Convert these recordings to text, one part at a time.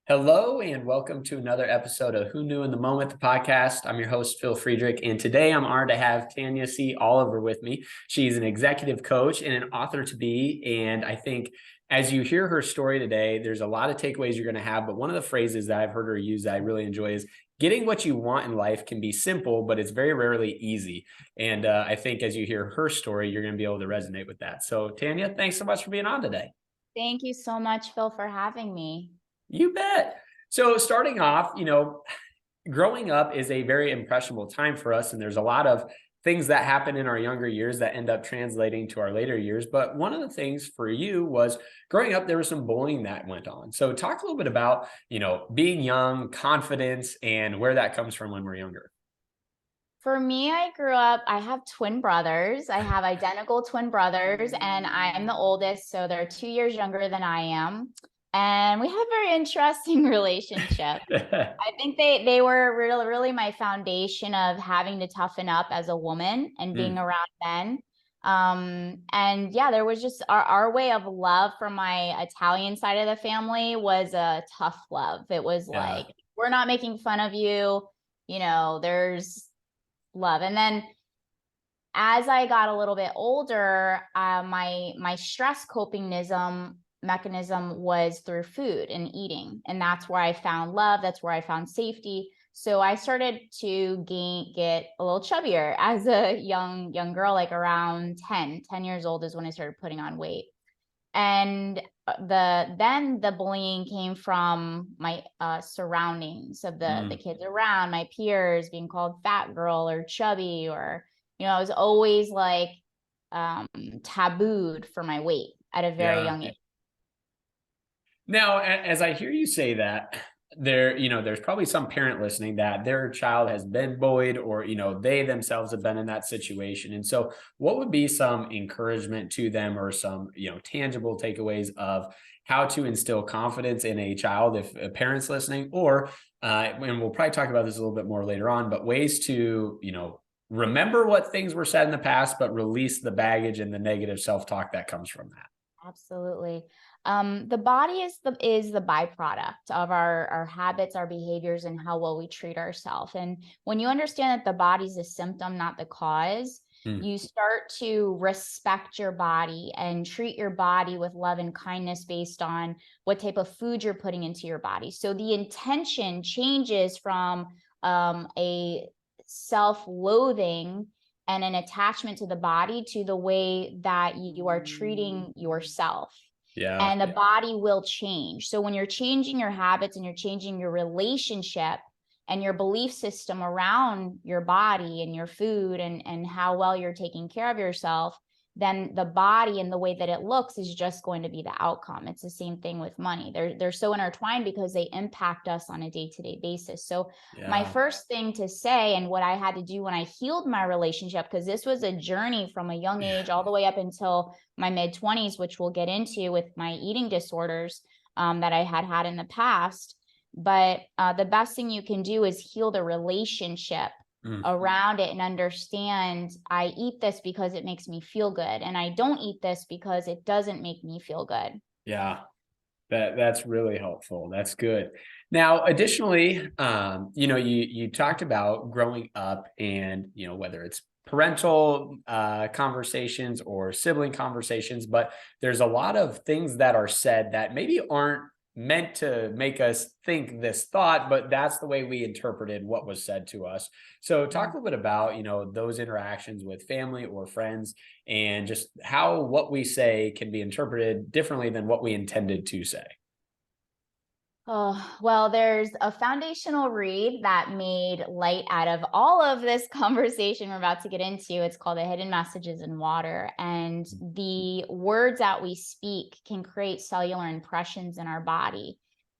Hello and welcome to another episode of Who Knew in the Moment, the podcast. I'm your host, Phil Friedrich, and today I'm honored to have Tanya C. Oliver with me. She's an executive coach and an author to be, and I think as you hear her story today, there's a lot of takeaways you're going to have, but one of the phrases that I've heard her use that I really enjoy is getting what you want in life can be simple, but it's very rarely easy. And I think as you hear her story, you're going to be able to resonate with that. So Tanya, thanks so much for being on today. Thank you so much, Phil, for having me. You bet. So starting off, growing up is a very impressionable time for us, and there's a lot of things that happen in our younger years that end up translating to our later years. But one of the things for you was growing up, there was some bullying that went on. So talk a little bit about, being young, confidence, and where that comes from when we're younger. For me, I have twin brothers. I have identical twin brothers, and I'm the oldest, so they're 2 years younger than I am. And we have a very interesting relationship. I think they were really my foundation of having to toughen up as a woman and being around men. And yeah, there was just our way of love from my Italian side of the family was a tough love. It was Yeah. like, we're not making fun of you, there's love. And then as I got a little bit older, my stress coping mechanism was through food and eating, and that's where I found love. That's where I found safety. So I started to get a little chubbier as a young girl, like around 10 years old is when I started putting on weight. And the bullying came from my surroundings of the kids around, my peers, being called fat girl or chubby, or I was always like tabooed for my weight at a very Yeah. young age. Now, as I hear you say that, there's probably some parent listening that their child has been bullied, or, they themselves have been in that situation. And so what would be some encouragement to them, or some, tangible takeaways of how to instill confidence in a child, if a parent's listening, or, and we'll probably talk about this a little bit more later on, but ways to, remember what things were said in the past, but release the baggage and the negative self-talk that comes from that. Absolutely. The body is the byproduct of our habits, our behaviors, and how well we treat ourselves. And when you understand that the body's a symptom, not the cause, you start to respect your body and treat your body with love and kindness based on what type of food you're putting into your body. So the intention changes from a self-loathing and an attachment to the body to the way that you are treating yourself. Yeah. And the body will change. So when you're changing your habits and you're changing your relationship and your belief system around your body and your food and how well you're taking care of yourself, then the body and the way that it looks is just going to be the outcome. It's the same thing with money. They're so intertwined because they impact us on a day-to-day basis. So my first thing to say, and what I had to do when I healed my relationship, because this was a journey from a young age all the way up until my mid-20s, which we'll get into with my eating disorders that I had in the past. But the best thing you can do is heal the relationship around it and understand, I eat this because it makes me feel good, and I don't eat this because it doesn't make me feel good. Yeah. That's really helpful. That's good. Now, additionally, you talked about growing up and, whether it's parental conversations or sibling conversations, but there's a lot of things that are said that maybe aren't meant to make us think this thought, but that's the way we interpreted what was said to us. So talk a little bit about, those interactions with family or friends, and just how what we say can be interpreted differently than what we intended to say. Oh, well, there's a foundational read that made light out of all of this conversation we're about to get into. It's called The Hidden Messages in Water. And the words that we speak can create cellular impressions in our body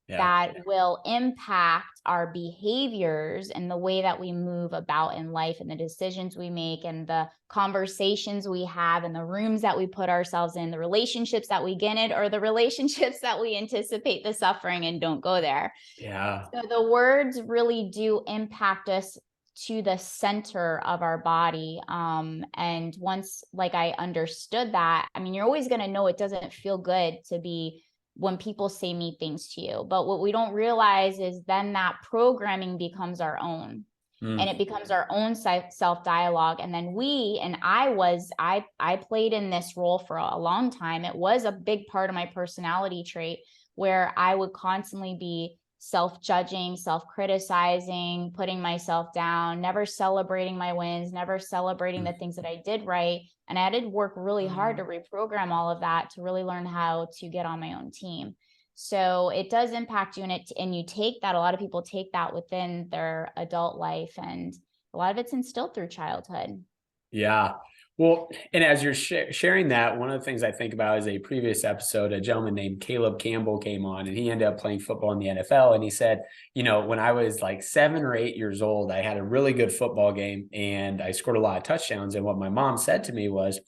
that will impact our behaviors and the way that we move about in life and the decisions we make and the conversations we have and the rooms that we put ourselves in, the relationships that we get in, or the relationships that we anticipate the suffering and don't go there. Yeah. So the words really do impact us to the center of our body. And once, like, I understood that, I mean, you're always going to know it doesn't feel good to be when people say mean things to you. But what we don't realize is then that programming becomes our own. And it becomes our own self dialogue. And then I played in this role for a long time. It was a big part of my personality trait where I would constantly be self-judging, self-criticizing, putting myself down, never celebrating my wins, never celebrating the things that I did right. And I had to work really hard to reprogram all of that to really learn how to get on my own team. So it does impact you, and you take that. A lot of people take that within their adult life, and a lot of it's instilled through childhood. Yeah. Well, and as you're sharing that, one of the things I think about is a previous episode, a gentleman named Caleb Campbell came on, and he ended up playing football in the NFL. And he said, when I was like 7 or 8 years old, I had a really good football game and I scored a lot of touchdowns. And what my mom said to me was,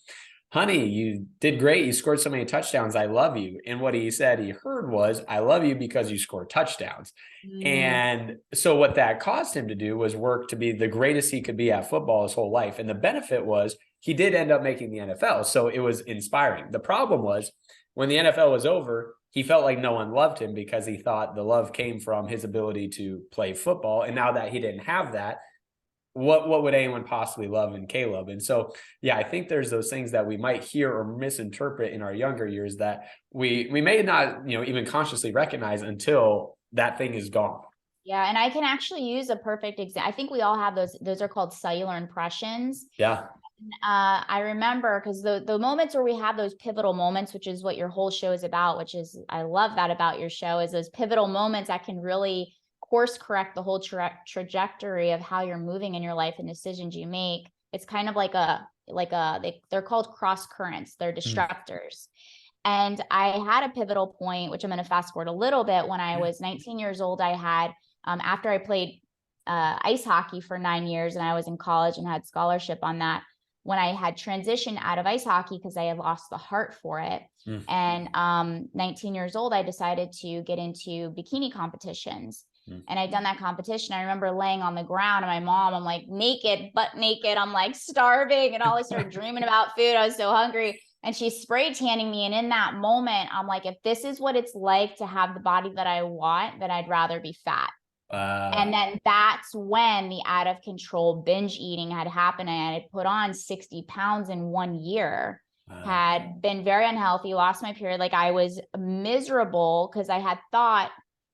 honey, you did great. You scored so many touchdowns. I love you. And what he said he heard was, I love you because you scored touchdowns. And so what that caused him to do was work to be the greatest he could be at football his whole life. And the benefit was he did end up making the NFL. So it was inspiring. The problem was when the NFL was over, he felt like no one loved him because he thought the love came from his ability to play football. And now that he didn't have that, what would anyone possibly love in Caleb? And so, yeah, I think there's those things that we might hear or misinterpret in our younger years that we may not, even consciously recognize until that thing is gone. Yeah. And I can actually use a perfect example. I think we all have those are called cellular impressions. Yeah. I remember because the moments where we have those pivotal moments, which is what your whole show is about, which is, I love that about your show, is those pivotal moments that can really course correct the whole trajectory of how you're moving in your life and decisions you make. It's kind of they're called cross currents. They're disruptors. And I had a pivotal point, which I'm going to fast forward a little bit. When I was 19 years old, I had, after I played ice hockey for 9 years and I was in college and had scholarship on that, when I had transitioned out of ice hockey because I had lost the heart for it. And 19 years old, I decided to get into bikini competitions. And I'd done that competition. I remember laying on the ground and my mom, I'm like naked, butt naked. I'm like starving and all. I started dreaming about food. I was so hungry. And she's spray tanning me. And in that moment, I'm like, if this is what it's like to have the body that I want, then I'd rather be fat. And then that's when the out of control binge eating had happened. I had put on 60 pounds in 1 year, had been very unhealthy, lost my period. Like I was miserable because I had thought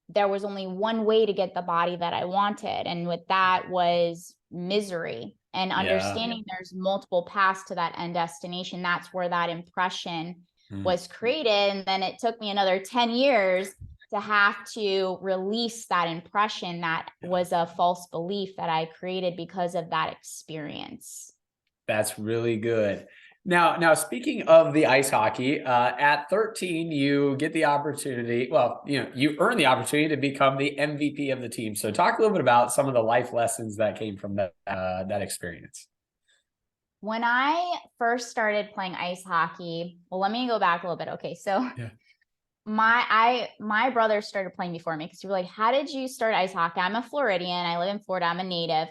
there was only one way to get the body that I wanted. And with that was misery and understanding there's multiple paths to that end destination. That's where that impression was created. And then it took me another 10 years to have to release that impression that was a false belief that I created because of that experience. That's really good. Now, speaking of the ice hockey, at 13, you get the opportunity. Well, you earn the opportunity to become the MVP of the team. So talk a little bit about some of the life lessons that came from that experience. When I first started playing ice hockey, well, let me go back a little bit. Okay. So my brother started playing before me because you were like, how did you start ice hockey? I'm a Floridian. I live in Florida. I'm a native.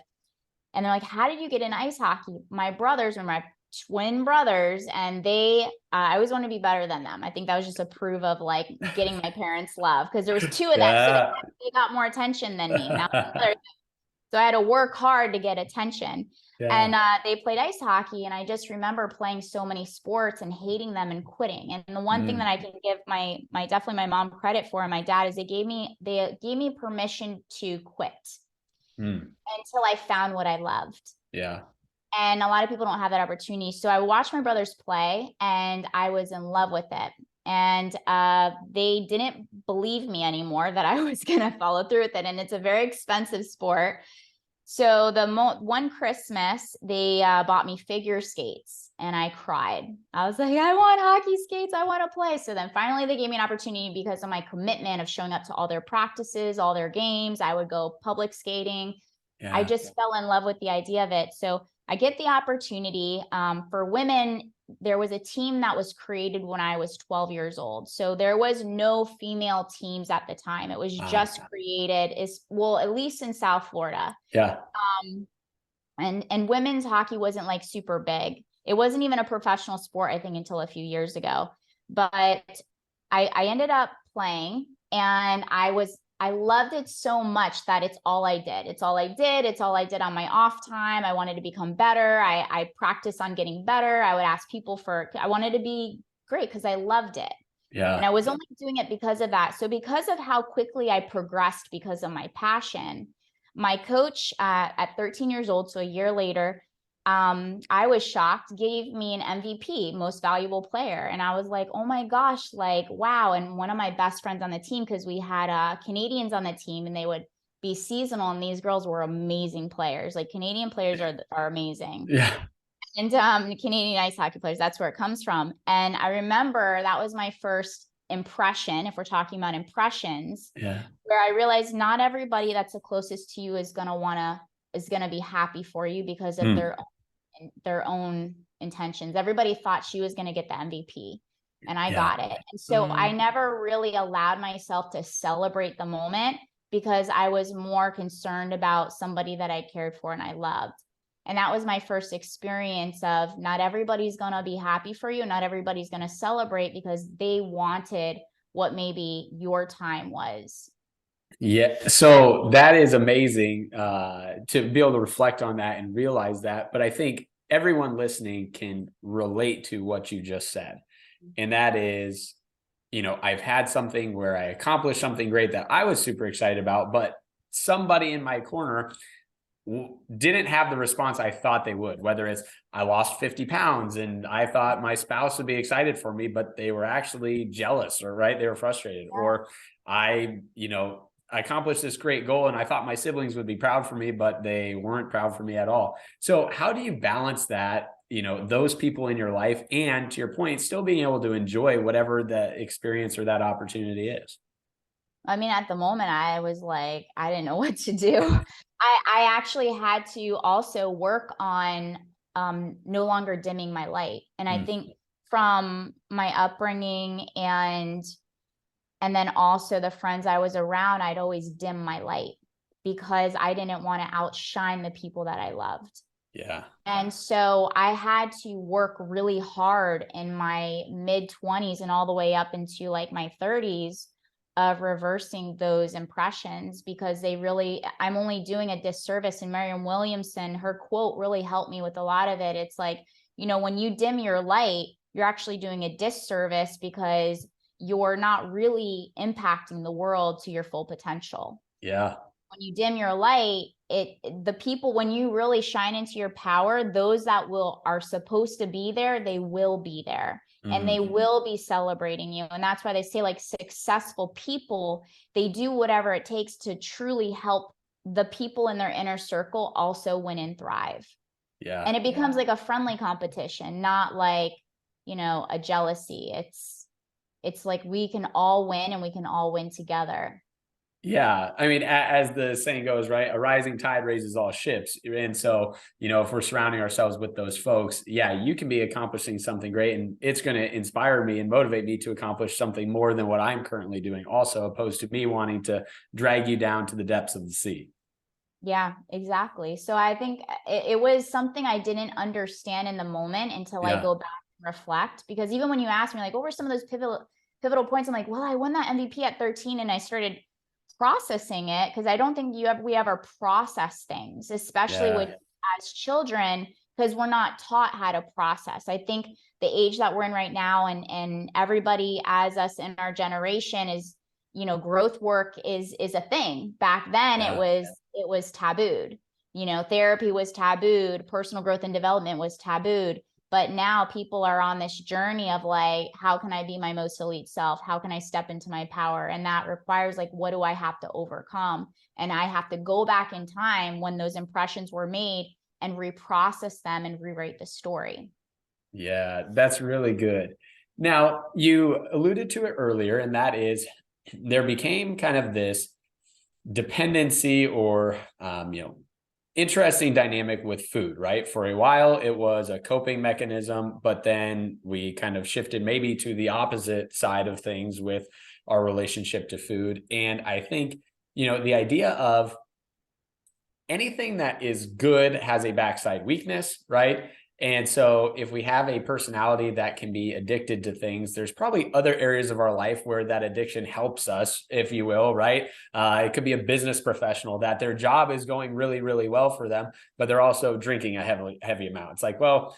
And they're like, how did you get into ice hockey? My brothers were my twin brothers, and I always wanted to be better than them. I think that was just a proof of like getting my parents' love because there was two of them, so they got more attention than me. So I had to work hard to get attention. And they played ice hockey, and I just remember playing so many sports and hating them and quitting. And the one thing that I can give definitely my mom credit for and my dad is they gave me permission to quit until I found what I loved. Yeah. And a lot of people don't have that opportunity. So I watched my brothers play and I was in love with it. And they didn't believe me anymore that I was going to follow through with it. And it's a very expensive sport. So one Christmas, they bought me figure skates and I cried. I was like, I want hockey skates. I want to play. So then finally they gave me an opportunity because of my commitment of showing up to all their practices, all their games. I would go public skating. Yeah. I just fell in love with the idea of it. So I get the opportunity for women. There was a team that was created when I was 12 years old. So there was no female teams at the time. It was just created at least in South Florida. Yeah. And women's hockey wasn't like super big. It wasn't even a professional sport, I think, until a few years ago. But I ended up playing, and I loved it so much that it's all I did. It's all I did. It's all I did on my off time. I wanted to become better. I practiced on getting better. I would ask people I wanted to be great because I loved it. And I was only doing it because of that. So because of how quickly I progressed because of my passion, my coach at 13 years old, so a year later, I was shocked, gave me an MVP, most valuable player. And I was like, oh my gosh, like, wow. And one of my best friends on the team, because we had Canadians on the team and they would be seasonal, and these girls were amazing players. Like, Canadian players are amazing. Yeah. And Canadian ice hockey players, that's where it comes from. And I remember that was my first impression, if we're talking about impressions, where I realized not everybody that's the closest to you is gonna be happy for you because of their own intentions. Everybody thought she was gonna get the MVP, and I got it. And so I never really allowed myself to celebrate the moment because I was more concerned about somebody that I cared for and I loved. And that was my first experience of not everybody's going to be happy for you. Not everybody's going to celebrate because they wanted what maybe your time was. Yeah. So that is amazing to be able to reflect on that and realize that. But I think everyone listening can relate to what you just said. And that is, I've had something where I accomplished something great that I was super excited about, but somebody in my corner didn't have the response I thought they would, whether it's I lost 50 pounds and I thought my spouse would be excited for me, but they were actually jealous, or they were frustrated, or I accomplished this great goal and I thought my siblings would be proud for me, but they weren't proud for me at all. So how do you balance that, those people in your life, and to your point, still being able to enjoy whatever the experience or that opportunity is? I mean, at the moment, I was like, I didn't know what to do. I actually had to also work on no longer dimming my light. And I think from my upbringing and then also the friends I was around, I'd always dim my light because I didn't want to outshine the people that I loved. Yeah. And so I had to work really hard in my mid-20s and all the way up into like my 30s of reversing those impressions, because I'm only doing a disservice. And Marianne Williamson, her quote really helped me with a lot of it. It's like, when you dim your light, you're actually doing a disservice because you're not really impacting the world to your full potential. Yeah. When you dim your light, the people, when you really shine into your power, those that are supposed to be there, they will be there. And they will be celebrating you. And that's why they say, like, successful people, they do whatever it takes to truly help the people in their inner circle also win and thrive. Yeah. And it becomes like a friendly competition, not like, a jealousy. It's like we can all win and we can all win together. Yeah. I mean, as the saying goes, right? A rising tide raises all ships. And so, if we're surrounding ourselves with those folks, you can be accomplishing something great, and it's going to inspire me and motivate me to accomplish something more than what I'm currently doing, also, opposed to me wanting to drag you down to the depths of the sea. Yeah, exactly. So I think it was something I didn't understand in the moment until I go back and reflect, because even when you asked me, like, what were some of those pivotal points? I'm like, well, I won that MVP at 13, and I started processing it, because I don't think we ever process things, especially as children, because we're not taught how to process. I think the age that we're in right now, and everybody as us in our generation is, growth work is a thing. Back then it was tabooed. Therapy was tabooed, personal growth and development was tabooed. But now people are on this journey of like, how can I be my most elite self? How can I step into my power? And that requires, like, what do I have to overcome? And I have to go back in time when those impressions were made and reprocess them and rewrite the story. Yeah, that's really good. Now, you alluded to it earlier, and that is there became kind of this dependency or, interesting dynamic with food, right? For a while, it was a coping mechanism, but then we kind of shifted maybe to the opposite side of things with our relationship to food. And I think, the idea of anything that is good has a backside weakness, right? And so if we have a personality that can be addicted to things, there's probably other areas of our life where that addiction helps us, if you will, right? It could be a business professional that their job is going really, really well for them, but they're also drinking a heavy amount. It's like, well,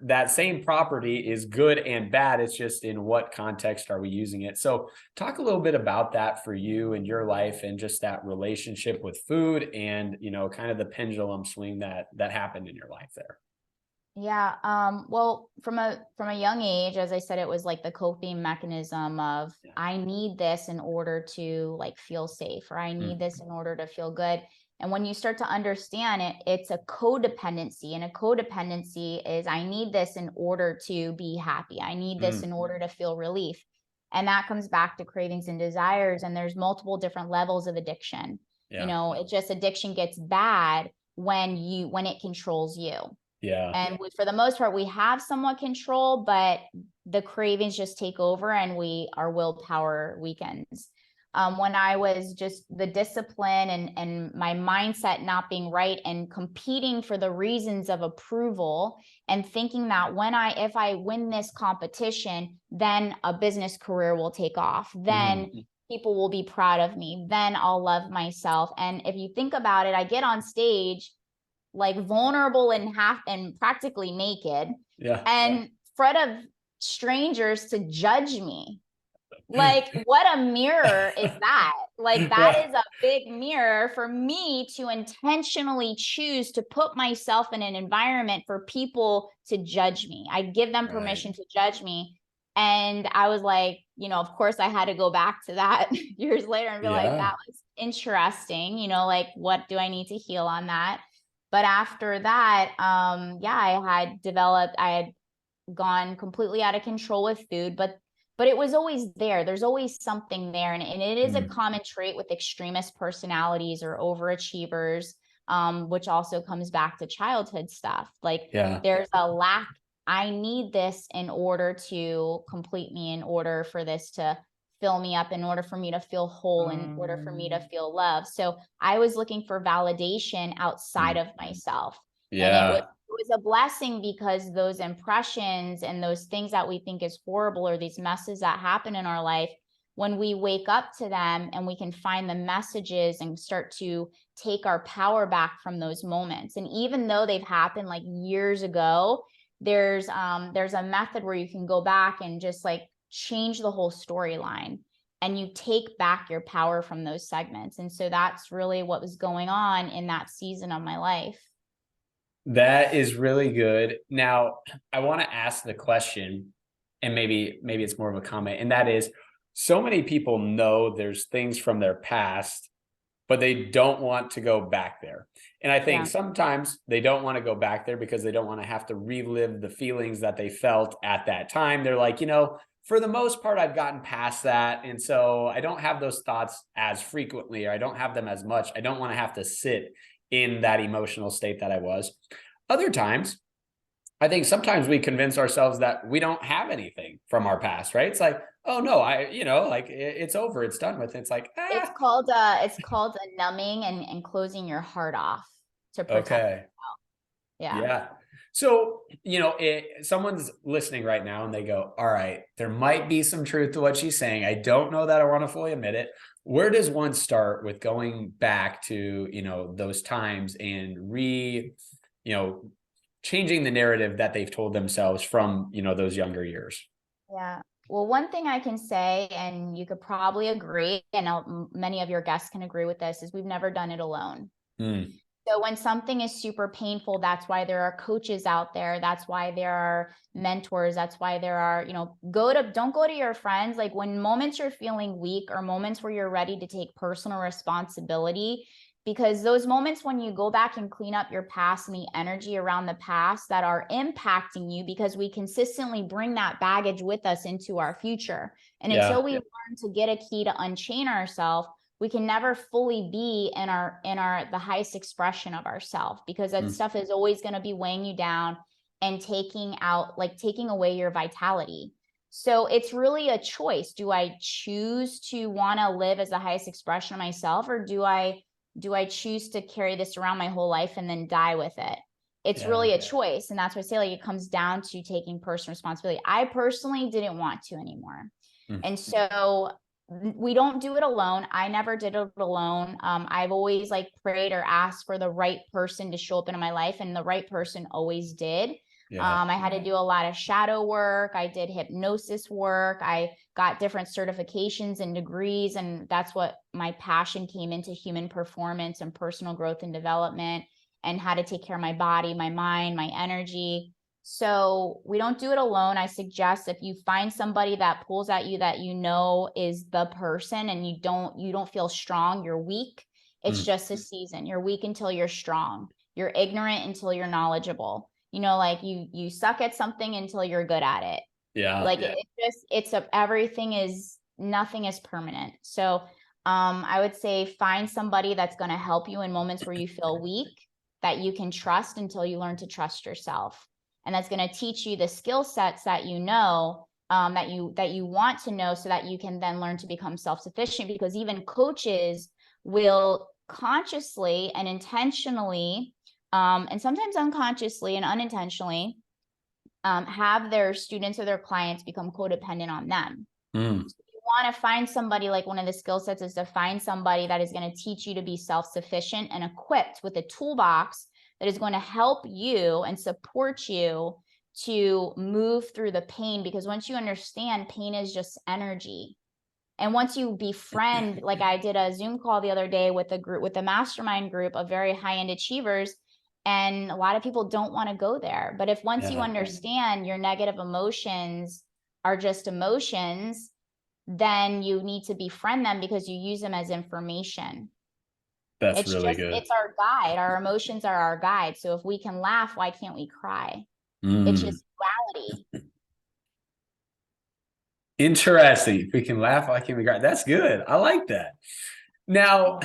that same property is good and bad. It's just in what context are we using it? So talk a little bit about that for you and your life, and just that relationship with food, and, kind of the pendulum swing that happened in your life there. Yeah. Well, from a young age, as I said, it was like the coping mechanism of, I need this in order to like feel safe, or I need this in order to feel good. And when you start to understand it, it's a codependency. And a codependency is, I need this in order to be happy. I need this in order to feel relief. And that comes back to cravings and desires. And there's multiple different levels of addiction. Yeah. It just, addiction gets bad when it controls you. Yeah. And for the most part, we have somewhat control, but the cravings just take over and our willpower weakens. When I was just the discipline and my mindset not being right, and competing for the reasons of approval, and thinking that if I win this competition, then a business career will take off. Then people will be proud of me. Then I'll love myself. And if you think about it, I get on stage like vulnerable and practically naked, and front of strangers to judge me. Like, what a mirror is that? Like, that is a big mirror for me to intentionally choose to put myself in an environment for people to judge me. I give them permission to judge me. And I was like, of course I had to go back to that years later and be like, that was interesting. Like, what do I need to heal on that? But after that, I had gone completely out of control with food, but it was always there. There's always something there. And it is a common trait with extremist personalities or overachievers, which also comes back to childhood stuff. Like, there's a lack. I need this in order to complete me, in order for this to fill me up, in order for me to feel whole, in order for me to feel loved. So I was looking for validation outside of myself. And it was a blessing, because those impressions and those things that we think is horrible, or these messes that happen in our life, when we wake up to them and we can find the messages and start to take our power back from those moments. And even though they've happened like years ago, there's a method where you can go back and just like change the whole storyline, and you take back your power from those segments. And so that's really what was going on in that season of my life. That is really good. Now, I want to ask the question, and maybe it's more of a comment, and that is, so many people know there's things from their past, but they don't want to go back there. And I think sometimes they don't want to go back there because they don't want to have to relive the feelings that they felt at that time. They're like, for the most part, I've gotten past that. And so I don't have those thoughts as frequently, or I don't have them as much. I don't want to have to sit in that emotional state that I was. Other times, I think sometimes we convince ourselves that we don't have anything from our past, right? It's like, oh no, it's over, it's done with. It's like, it's called a numbing and closing your heart off to protect yourself. Yeah. So, someone's listening right now and they go, all right, there might be some truth to what she's saying. I don't know that I want to fully admit it. Where does one start with going back to, those times and changing the narrative that they've told themselves from, those younger years? Yeah. Well, one thing I can say, and you could probably agree, and many of your guests can agree with this, is we've never done it alone. So when something is super painful, that's why there are coaches out there. That's why there are mentors. That's why there are, don't go to your friends. Like, when moments you're feeling weak, or moments where you're ready to take personal responsibility, because those moments when you go back and clean up your past and the energy around the past that are impacting you, because we consistently bring that baggage with us into our future. And until we learn to get a key to unchain ourselves, we can never fully be in the highest expression of ourselves, because that stuff is always going to be weighing you down and taking away your vitality. So it's really a choice. Do I choose to want to live as the highest expression of myself, or do I choose to carry this around my whole life and then die with it? it's really a choice. And that's why I say, like, it comes down to taking personal responsibility. I personally didn't want to anymore. And so we don't do it alone. I never did it alone. I've always like prayed or asked for the right person to show up into my life, and the right person always did. I had to do a lot of shadow work. I did hypnosis work. I got different certifications and degrees. And that's what my passion came into: human performance and personal growth and development, and how to take care of my body, my mind, my energy. So we don't do it alone. I suggest if you find somebody that pulls at you that you know is the person, and you don't feel strong, you're weak. It's just a season. You're weak until you're strong. You're ignorant until you're knowledgeable. You know, like you suck at something until you're good at it. Like nothing is permanent. So I would say find somebody that's going to help you in moments where you feel weak, that you can trust until you learn to trust yourself. And that's going to teach you the skill sets that you know, that you want to know, so that you can then learn to become self-sufficient. Because even coaches will consciously and intentionally, and sometimes unconsciously and unintentionally, have their students or their clients become codependent on them. So you want to find somebody, like, one of the skill sets is to find somebody that is going to teach you to be self-sufficient and equipped with a toolbox that is going to help you and support you to move through the pain. Because once you understand, pain is just energy. And once you befriend, like I did a Zoom call the other day with a mastermind group of very high-end achievers, and a lot of people don't want to go there. But if once you understand your negative emotions are just emotions, then you need to befriend them, because you use them as information. That's really good. It's our guide. Our emotions are our guide. So if we can laugh, why can't we cry? It's just duality. Interesting. If we can laugh, why can't we cry? That's good. I like that. Now,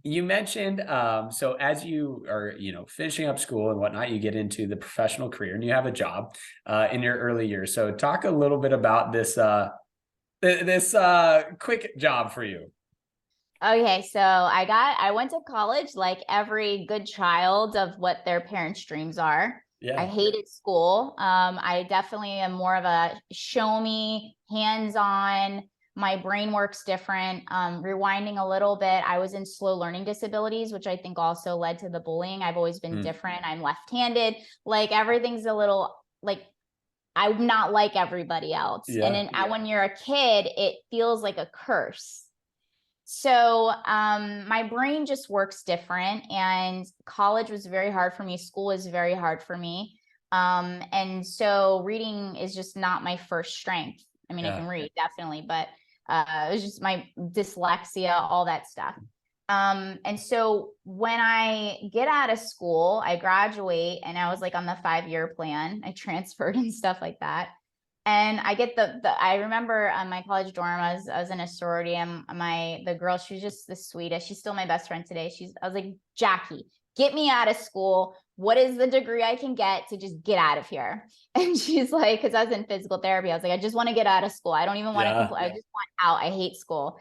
you mentioned, so as you are, finishing up school and whatnot, you get into the professional career and you have a job in your early years. So talk a little bit about this quick job for you. Okay, so I went to college like every good child of what their parents' dreams are. I hated school. I definitely am more of a show me, hands-on. My brain works different. Rewinding a little bit, I was in slow learning disabilities, which I think also led to the bullying. I've always been different. I'm left-handed. Like, everything's a little, like, I'm not like everybody else. And when you're a kid, it feels like a curse. So my brain just works different, and college was very hard for me. School was very hard for me. And so reading is just not my first strength. I mean, I can read, definitely, but it was just my dyslexia, all that stuff. And so when I get out of school, I graduate, and I was like on the 5-year plan. I transferred and stuff like that. And I get I remember on my college dorm, I was in a sorority, and the girl, she was just the sweetest. She's still my best friend today. I was like, Jackie, get me out of school. What is the degree I can get to just get out of here? And she's like, because I was in physical therapy, I was like, I just want to get out of school. I don't even want to complete. I just want out. I hate school.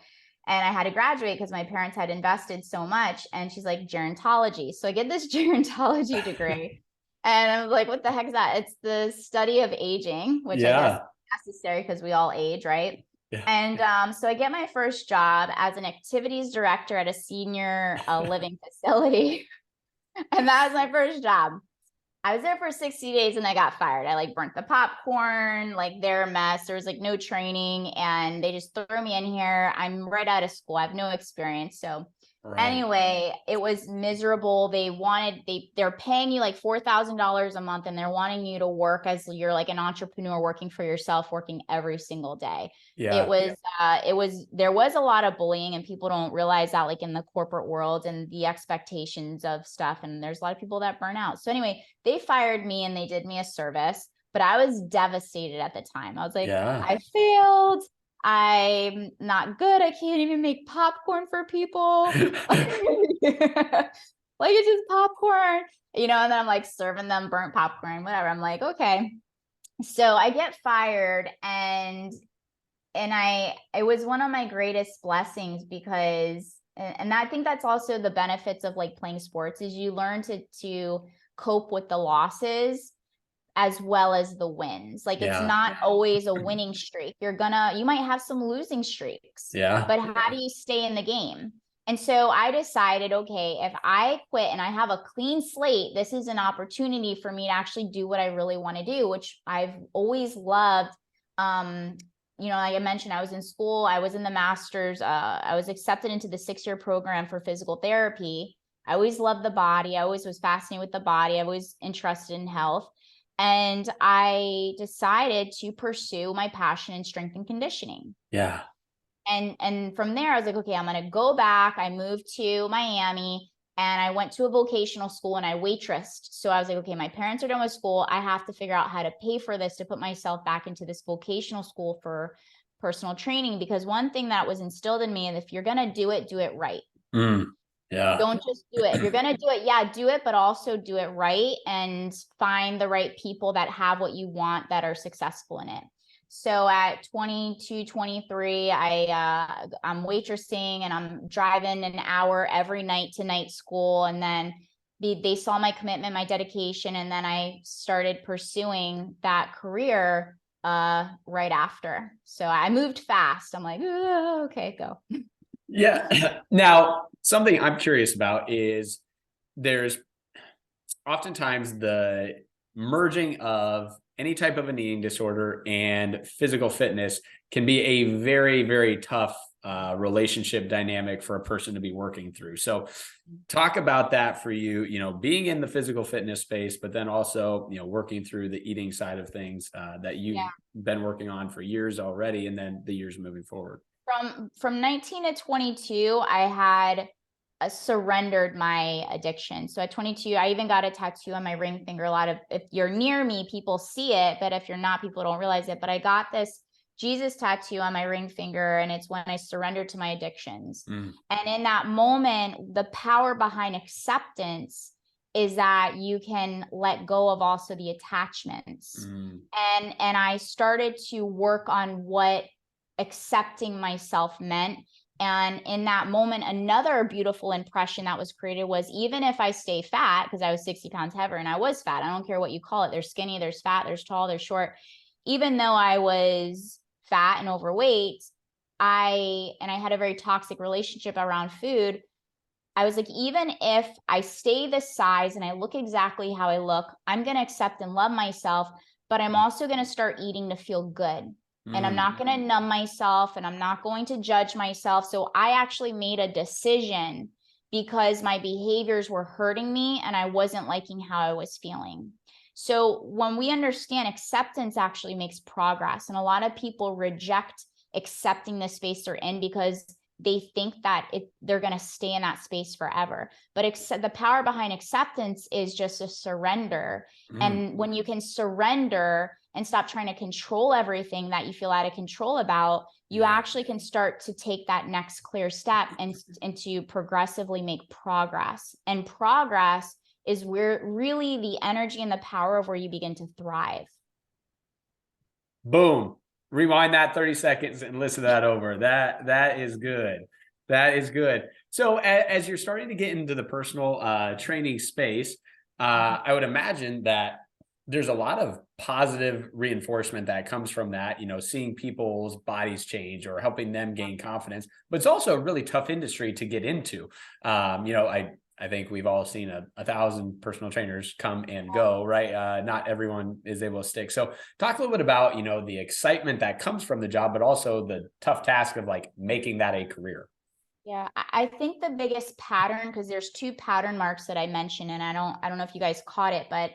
And I had to graduate because my parents had invested so much. And she's like, gerontology. So I get this gerontology degree. And I was like, what the heck is that? It's the study of aging, which I guess is necessary because we all age, right? And so I get my first job as an activities director at a senior living facility. And that was my first job. I was there for 60 days and I got fired. I like burnt the popcorn, like they're a mess. There was like no training, and they just threw me in here. I'm right out of school. I have no experience. So anyway, it was miserable. They're paying you like $4,000 a month, and they're wanting you to work as you're like an entrepreneur, working for yourself, working every single day. There was a lot of bullying, and people don't realize that, like in the corporate world and the expectations of stuff. And there's a lot of people that burn out. So anyway, they fired me and they did me a service, but I was devastated at the time. I was like, I failed. I'm not good. I can't even make popcorn for people. Like, it's just popcorn, and then I'm like serving them burnt popcorn, whatever. I'm like, okay. So I get fired, and it was one of my greatest blessings, because, and I think that's also the benefits of like playing sports, is you learn to cope with the losses as well as the wins. Like it's not always a winning streak. You might have some losing streaks, but how do you stay in the game? And so I decided, okay, if I quit and I have a clean slate, this is an opportunity for me to actually do what I really want to do, which I've always loved. Like I mentioned, I was in school, I was in the master's, I was accepted into the 6-year program for physical therapy. I always loved the body. I always was fascinated with the body. I was interested in health. And I decided to pursue my passion in strength and conditioning. Yeah. And from there, I was like, okay, I'm going to go back. I moved to Miami and I went to a vocational school and I waitressed. So I was like, okay, my parents are done with school. I have to figure out how to pay for this to put myself back into this vocational school for personal training. Because one thing that was instilled in me is if you're going to do it right. Yeah. Don't just do it. If you're going to do it, yeah, do it, but also do it right and find the right people that have what you want that are successful in it. So at 22, 23, I'm waitressing and I'm driving an hour every night to night school. And then they saw my commitment, my dedication. And then I started pursuing that career right after. So I moved fast. I'm like, oh, okay, go. Yeah. Now, something I'm curious about is there's oftentimes the merging of any type of an eating disorder and physical fitness can be a very, very tough relationship dynamic for a person to be working through. So talk about that for you, being in the physical fitness space, but then also, working through the eating side of things that you've been working on for years already, and then the years moving forward. From 19 to 22, I had surrendered my addiction. So at 22, I even got a tattoo on my ring finger. If you're near me, people see it, but if you're not, people don't realize it. But I got this Jesus tattoo on my ring finger, and it's when I surrendered to my addictions. And in that moment, the power behind acceptance is that you can let go of also the attachments. And I started to work on what accepting myself meant. And in that moment, another beautiful impression that was created was, even if I stay fat, because I was 60 pounds heavier and I was fat, I don't care what you call it. There's skinny, there's fat, there's tall, there's short. Even though I was fat and overweight, I had a very toxic relationship around food. I was like, even if I stay this size and I look exactly how I look, I'm going to accept and love myself, but I'm also going to start eating to feel good. And I'm not going to numb myself, and I'm not going to judge myself. So I actually made a decision because my behaviors were hurting me and I wasn't liking how I was feeling. So when we understand, acceptance actually makes progress. And a lot of people reject accepting the space they're in because they think that they're going to stay in that space forever. But the power behind acceptance is just a surrender. And when you can surrender and stop trying to control everything that you feel out of control about, you actually can start to take that next clear step and to progressively make progress. And progress is where really the energy and the power of where you begin to thrive. Boom. Rewind that 30 seconds and listen to that over. That is good. That is good. So as you're starting to get into the personal training space, I would imagine that there's a lot of positive reinforcement that comes from that, seeing people's bodies change or helping them gain confidence. But it's also a really tough industry to get into. I think we've all seen 1,000 personal trainers come and go, right? Not everyone is able to stick. So talk a little bit about, the excitement that comes from the job, but also the tough task of like making that a career. Yeah, I think the biggest pattern, because there's 2 pattern marks that I mentioned, and I don't know if you guys caught it, but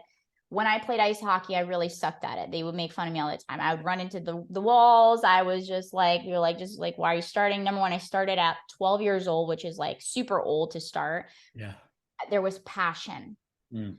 when I played ice hockey, I really sucked at it. They would make fun of me all the time. I would run into the walls. I was just like, why are you starting? Number one, I started at 12 years old, which is like super old to start. Yeah. There was passion. And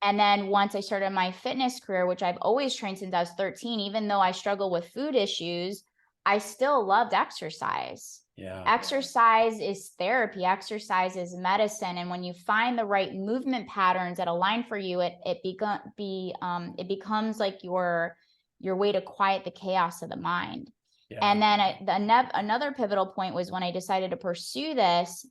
then once I started my fitness career, which I've always trained since I was 13, even though I struggle with food issues, I still loved exercise. Yeah. Exercise is therapy. Exercise is medicine. And when you find the right movement patterns that align for you, it becomes like your way to quiet the chaos of the mind. Yeah. And then another pivotal point was when I decided to pursue this,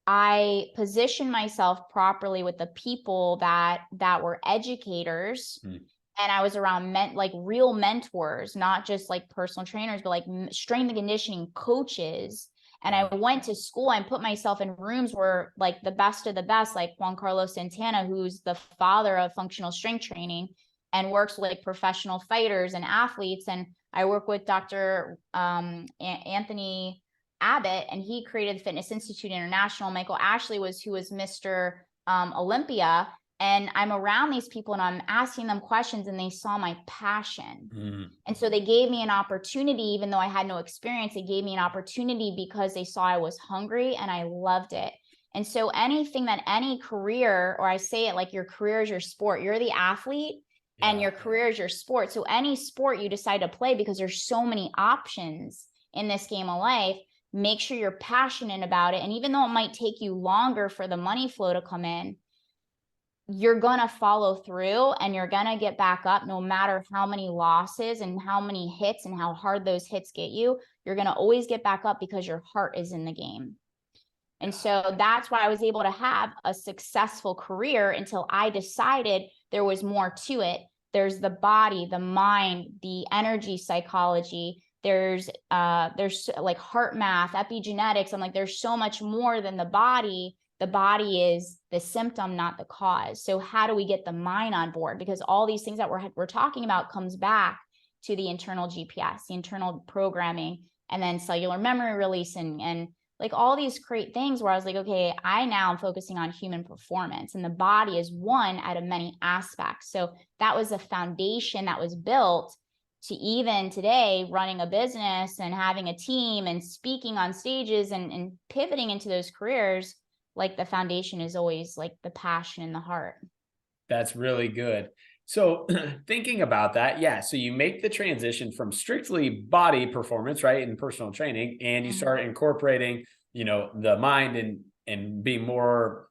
I positioned myself properly with the people that were educators, Mm. and I was around like real mentors, not just like personal trainers, but like strength and conditioning coaches. And Yeah. I went to school and put myself in rooms where like the best of the best, like Juan Carlos Santana, who's the father of functional strength training and works with like professional fighters and athletes. And I work with Dr. Anthony Abbott, and he created the Fitness Institute International. Michael Ashley was who was Mr. Olympia. And I'm around these people and I'm asking them questions, and they saw my passion. Mm. And so they gave me an opportunity, even though I had no experience, they gave me an opportunity because they saw I was hungry and I loved it. And so anything that any career, or I say it like your career is your sport, you're the athlete and Yeah. your career is your sport. So any sport you decide to play, because there's so many options in this game of life, make sure you're passionate about it. And even though it might take you longer for the money flow to come in, you're going to follow through and you're going to get back up no matter how many losses and how many hits and how hard those hits get you. You're going to always get back up because your heart is in the game. And so that's why I was able to have a successful career until I decided there was more to it. There's the body, the mind, the energy psychology. There's like heart math, epigenetics. I'm like, there's so much more than the body. The body is the symptom, not the cause. So how do we get the mind on board? Because all these things that we're talking about comes back to the internal GPS, the internal programming, and then cellular memory release and like all these great things where I was like, okay, I now am focusing on human performance, and the body is one out of many aspects. So that was a foundation that was built to even today running a business and having a team and speaking on stages and pivoting into those careers. Like the foundation is always like the passion in the heart. That's really good. So thinking about that, yeah. So you make the transition from strictly body performance, right, in personal training, and you start incorporating, the mind and being more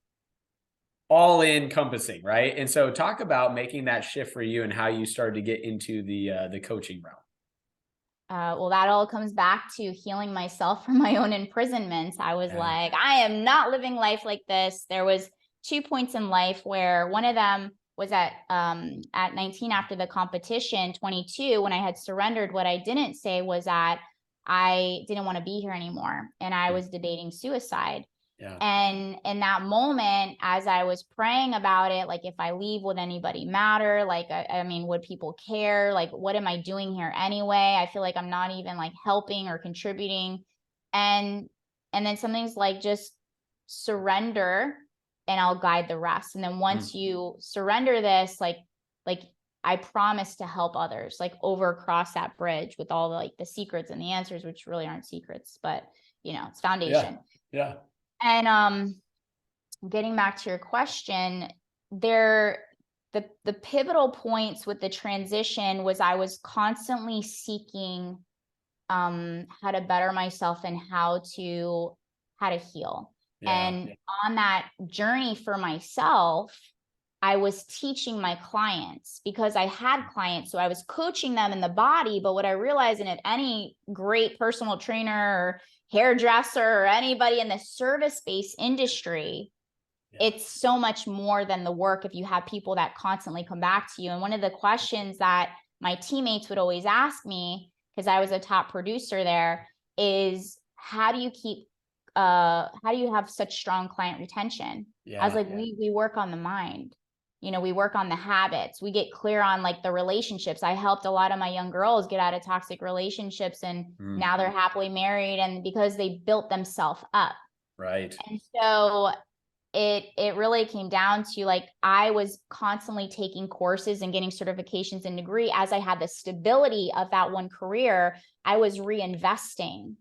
all encompassing, right? And so talk about making that shift for you and how you started to get into the coaching realm. Well, that all comes back to healing myself from my own imprisonments. I was Yeah. like, I am not living life like this. There was 2 points in life where one of them was at 19 after the competition, 22, when I had surrendered. What I didn't say was that I didn't want to be here anymore, and I was debating suicide. Yeah. And in that moment, as I was praying about it, like, if I leave, would anybody matter? Like, I mean, would people care? Like, what am I doing here anyway? I feel like I'm not even like helping or contributing. And then something's like, just surrender and I'll guide the rest. And then once you surrender this, like I promise to help others, like overcross that bridge with all the like the secrets and the answers, which really aren't secrets, but it's foundation. Yeah. And getting back to your question, the pivotal points with the transition was I was constantly seeking how to better myself and how to heal. And on that journey for myself, I was teaching my clients, because I had clients. So I was coaching them in the body. But what I realized, and if any great personal trainer or hairdresser or anybody in the service-based industry, it's so much more than the work if you have people that constantly come back to you. And one of the questions that my teammates would always ask me, because I was a top producer there, is how do you have such strong client retention? I was like, we work on the mind. We work on the habits. We get clear on like the relationships. I helped a lot of my young girls get out of toxic relationships, and now they're happily married, and because they built themselves up. Right. And so it really came down to like, I was constantly taking courses and getting certifications and degree. As I had the stability of that one career, I was reinvesting.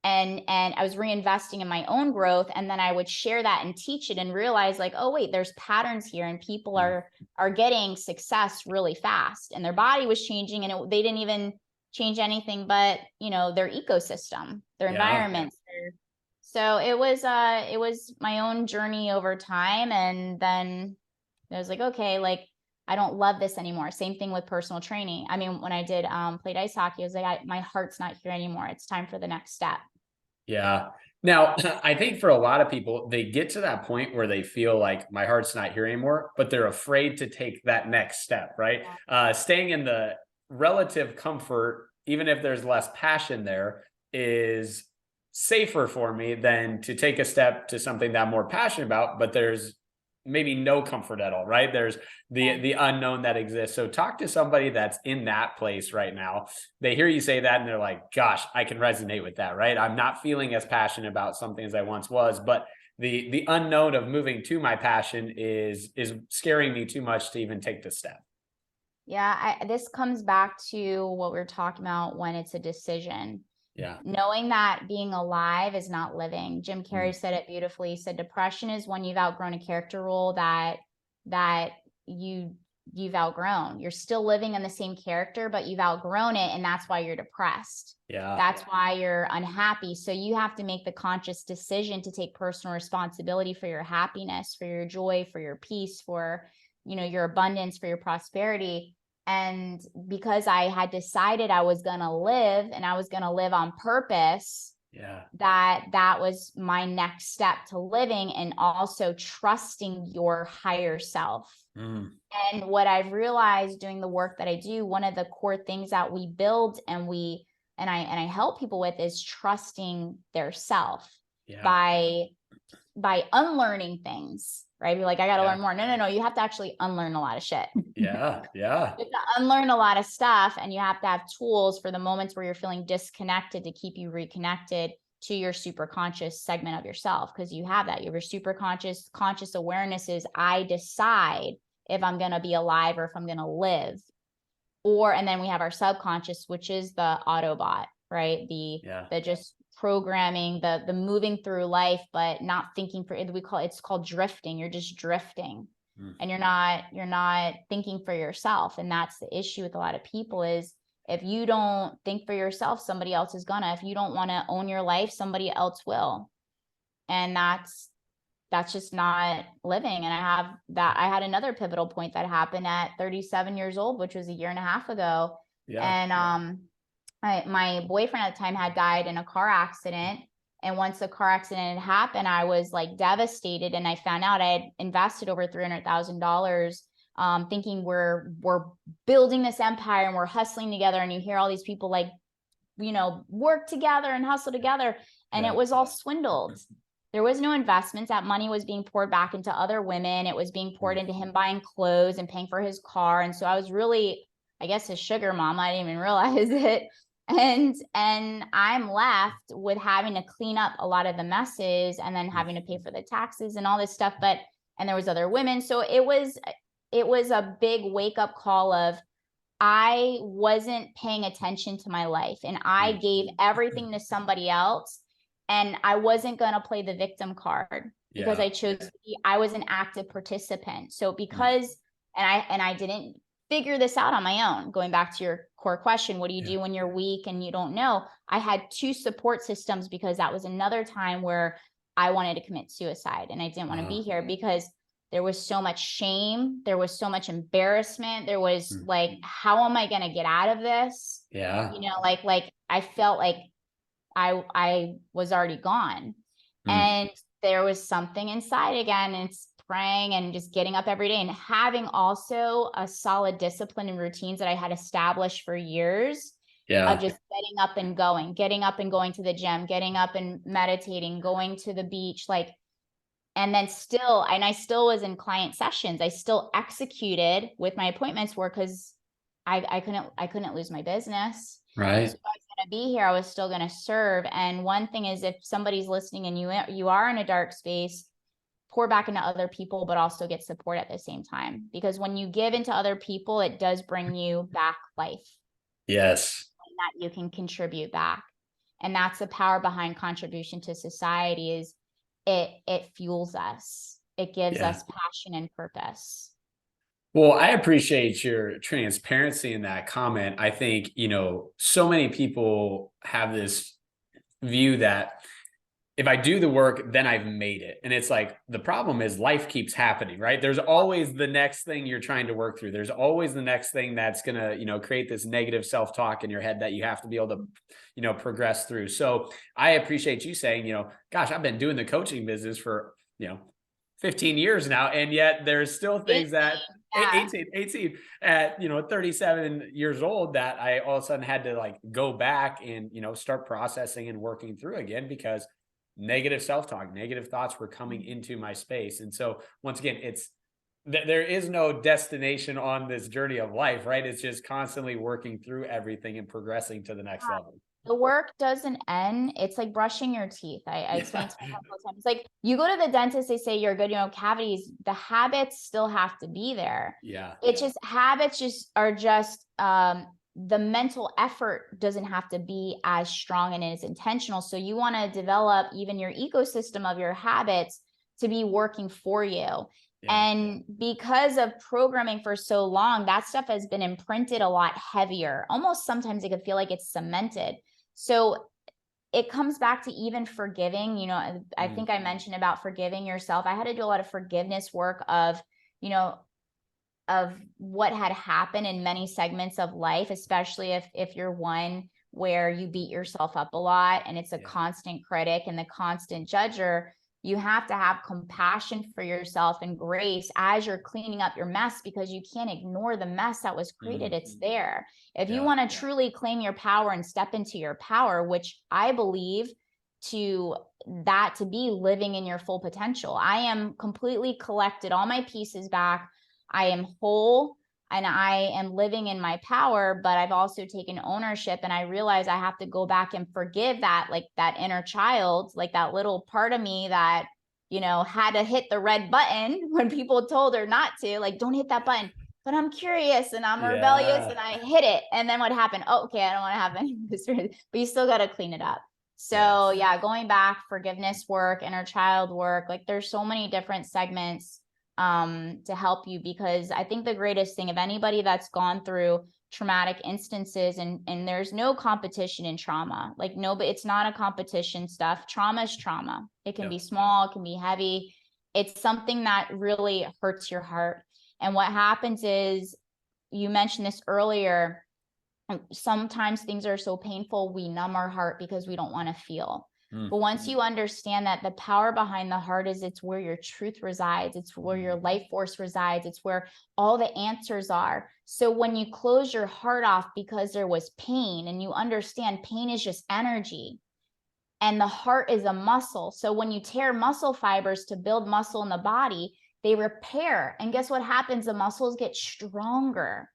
And I was reinvesting in my own growth, and then I would share that and teach it and realize like, oh wait, there's patterns here, and people are getting success really fast, and their body was changing, and they didn't even change anything but their ecosystem, their environments. So it was my own journey over time, and then I was like, okay, like I don't love this anymore. Same thing with personal training. I mean, when I did played ice hockey, I was like, my heart's not here anymore. It's time for the next step. Yeah. Now, I think for a lot of people, they get to that point where they feel like my heart's not here anymore, but they're afraid to take that next step, right? Staying in the relative comfort, even if there's less passion there, is safer for me than to take a step to something that I'm more passionate about, but there's maybe no comfort at all, right? There's the unknown that exists. So talk to somebody that's in that place right now. They hear you say that and they're like, gosh, I can resonate with that, right? I'm not feeling as passionate about something as I once was, but the unknown of moving to my passion is scaring me too much to even take the step. Yeah, this comes back to what we're talking about when it's a decision. Yeah. Knowing that being alive is not living. Jim Carrey Mm. said it beautifully. He said depression is when you've outgrown a character role that you've outgrown. You're still living in the same character, but you've outgrown it, and that's why you're depressed. Yeah. That's why you're unhappy. So you have to make the conscious decision to take personal responsibility for your happiness, for your joy, for your peace, for, you know, your abundance, for your prosperity. And because I had decided I was going to live, and I was going to live on purpose, Yeah. that was my next step to living, and also trusting your higher self. Mm. And what I've realized doing the work that I do, one of the core things that we build and I help people with is trusting their self. Yeah. By unlearning things, right? Be like, I got to Yeah. learn more. No. You have to actually unlearn a lot of shit. Yeah. Yeah. You have to unlearn a lot of stuff, and you have to have tools for the moments where you're feeling disconnected to keep you reconnected to your super conscious segment of yourself. Because you have that. You have your super conscious awareness is, I decide if I'm going to be alive or if I'm going to live. And then we have our subconscious, which is the Autobot, right? The just programming, the moving through life, but not thinking for it. It's called drifting. You're just drifting. And you're not thinking for yourself. And that's the issue with a lot of people is, if you don't think for yourself, somebody else is gonna. If you don't want to own your life, somebody else will. And that's just not living. And I had another pivotal point that happened at 37 years old, which was a year and a half ago. Yeah. And my boyfriend at the time had died in a car accident. And once the car accident had happened, I was like devastated. And I found out I had invested over $300,000, thinking we're building this empire and we're hustling together. And you hear all these people like, you know, work together and hustle together. And it was all swindled. There was no investments. That money was being poured back into other women. It was being poured into him buying clothes and paying for his car. And so I was really, I guess, his sugar mama. I didn't even realize it. And I'm left with having to clean up a lot of the messes, and then having to pay for the taxes and all this stuff. And there was other women. So it was a big wake up call of, I wasn't paying attention to my life, and I gave everything to somebody else, and I wasn't going to play the victim card because I was an active participant. So because, and I didn't figure this out on my own, going back to your core question, what do you do when you're weak and you don't know? I had 2 support systems, because that was another time where I wanted to commit suicide, and I didn't want to be here because there was so much shame. There was so much embarrassment. There was like, how am I going to get out of this? Yeah. You know, like I felt like I was already gone. And there was something inside again, and it's praying and just getting up every day, and having also a solid discipline and routines that I had established for years of just getting up and going to the gym, getting up and meditating, going to the beach, like, and then I still was in client sessions. I still executed with my appointments were, because I couldn't lose my business. Right. So I was going to be here. I was still going to serve. And one thing is, if somebody's listening and you are in a dark space, pour back into other people, but also get support at the same time. Because when you give into other people, it does bring you back life. Yes. That you can contribute back. And that's the power behind contribution to society, is it fuels us. It gives us passion and purpose. Well, I appreciate your transparency in that comment. I think, so many people have this view that if I do the work, then I've made it. And it's like, the problem is life keeps happening, right? There's always the next thing you're trying to work through. There's always the next thing that's going to, create this negative self-talk in your head that you have to be able to, progress through. So I appreciate you saying, gosh, I've been doing the coaching business for, 15 years now. And yet there's still things 18, that yeah. 18 at, 37 years old that I all of a sudden had to like go back and, start processing and working through again, because negative self-talk, negative thoughts were coming into my space. And so once again, there is no destination on this journey of life, right? It's just constantly working through everything and progressing to the next level. The work doesn't end. It's like brushing your teeth. I explain to my clients all the time. It's like you go to the dentist, they say you're good, cavities, the habits still have to be there. Yeah. It's just habits are just the mental effort doesn't have to be as strong and as intentional. So you want to develop even your ecosystem of your habits to be working for you. Yeah. And because of programming for so long, that stuff has been imprinted a lot heavier. Almost sometimes it could feel like it's cemented. So it comes back to even forgiving, I think I mentioned about forgiving yourself. I had to do a lot of forgiveness work of what had happened in many segments of life, especially if you're one where you beat yourself up a lot and it's a constant critic and the constant judger. You have to have compassion for yourself and grace as you're cleaning up your mess, because you can't ignore the mess that was created. It's there. If you want to truly claim your power and step into your power, which I believe to be living in your full potential. I am completely collected, all my pieces back. I am whole and I am living in my power, but I've also taken ownership, and I realize I have to go back and forgive that, like that inner child, like that little part of me that, had to hit the red button when people told her not to, like, don't hit that button. But I'm curious and I'm rebellious and I hit it. And then what happened? Oh, okay, I don't want to have any of this, but you still got to clean it up. So going back, forgiveness work, inner child work, like there's so many different segments to help you, because I think the greatest thing of anybody that's gone through traumatic instances, and there's no competition in trauma, like it's not a competition stuff. Trauma is trauma. It can be small, it can be heavy. It's something that really hurts your heart. And what happens is, you mentioned this earlier, sometimes things are so painful, we numb our heart because we don't want to feel. But once you understand that the power behind the heart is, it's where your truth resides. It's where your life force resides. It's where all the answers are. So when you close your heart off because there was pain, and you understand pain is just energy, and the heart is a muscle. So when you tear muscle fibers to build muscle in the body, they repair. And guess what happens? The muscles get stronger.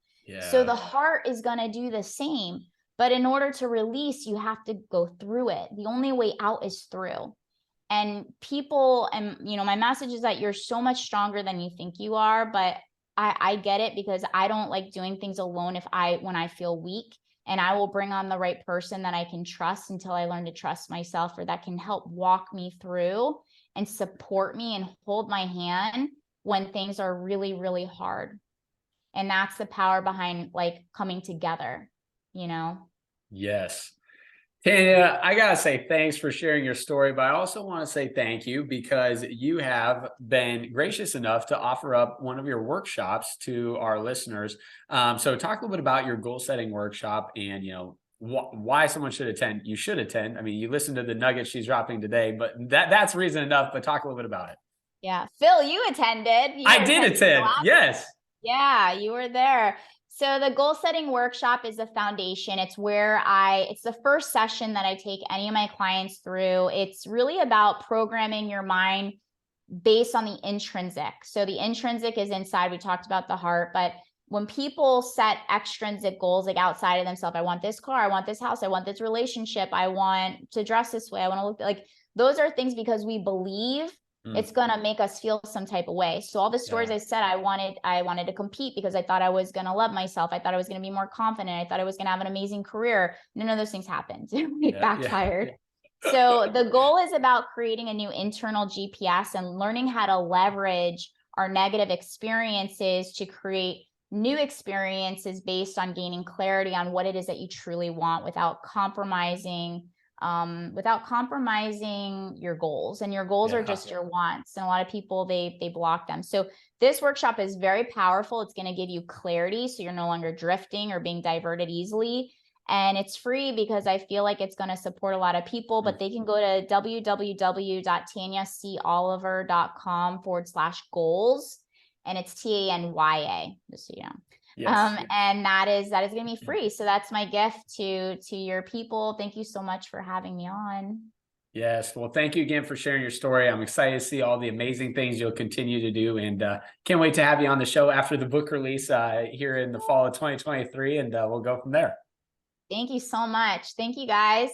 So the heart is going to do the same. But in order to release, you have to go through it. The only way out is through. And people, and my message is that you're so much stronger than you think you are. But I get it, because I don't like doing things alone when I feel weak. And I will bring on the right person that I can trust until I learn to trust myself, or that can help walk me through and support me and hold my hand when things are really, really hard. And that's the power behind like coming together. Yes. Tanya, I got to say thanks for sharing your story, but I also want to say thank you because you have been gracious enough to offer up one of your workshops to our listeners. So talk a little bit about your goal setting workshop and, why someone should attend. You should attend. I mean, you listened to the nuggets she's dropping today, but that's reason enough, but talk a little bit about it. Yeah. Phil, you attended. I did attend. Yes. Yeah, you were there. So the goal setting workshop is the foundation. It's it's the first session that I take any of my clients through. It's really about programming your mind based on the intrinsic. So the intrinsic is inside. We talked about the heart, but when people set extrinsic goals, like outside of themselves, I want this car, I want this house, I want this relationship, I want to dress this way, I want to look like, those are things because we believe it's going to make us feel some type of way. So all the stories I said, I wanted to compete because I thought I was going to love myself. I thought I was going to be more confident. I thought I was going to have an amazing career. None of those things happened. It backfired. So the goal is about creating a new internal GPS and learning how to leverage our negative experiences to create new experiences based on gaining clarity on what it is that you truly want without compromising without compromising your goals. And your goals are just your wants. And a lot of people, they block them. So this workshop is very powerful. It's going to give you clarity, so you're no longer drifting or being diverted easily. And it's free because I feel like it's going to support a lot of people, but they can go to www.tanyacoliver.com/goals. And it's TANYA, just so you know. Yes. And that is going to be free. So that's my gift to your people. Thank you so much for having me on. Yes. Well, thank you again for sharing your story. I'm excited to see all the amazing things you'll continue to do, and can't wait to have you on the show after the book release here in the fall of 2023, and we'll go from there. Thank you so much. Thank you, guys.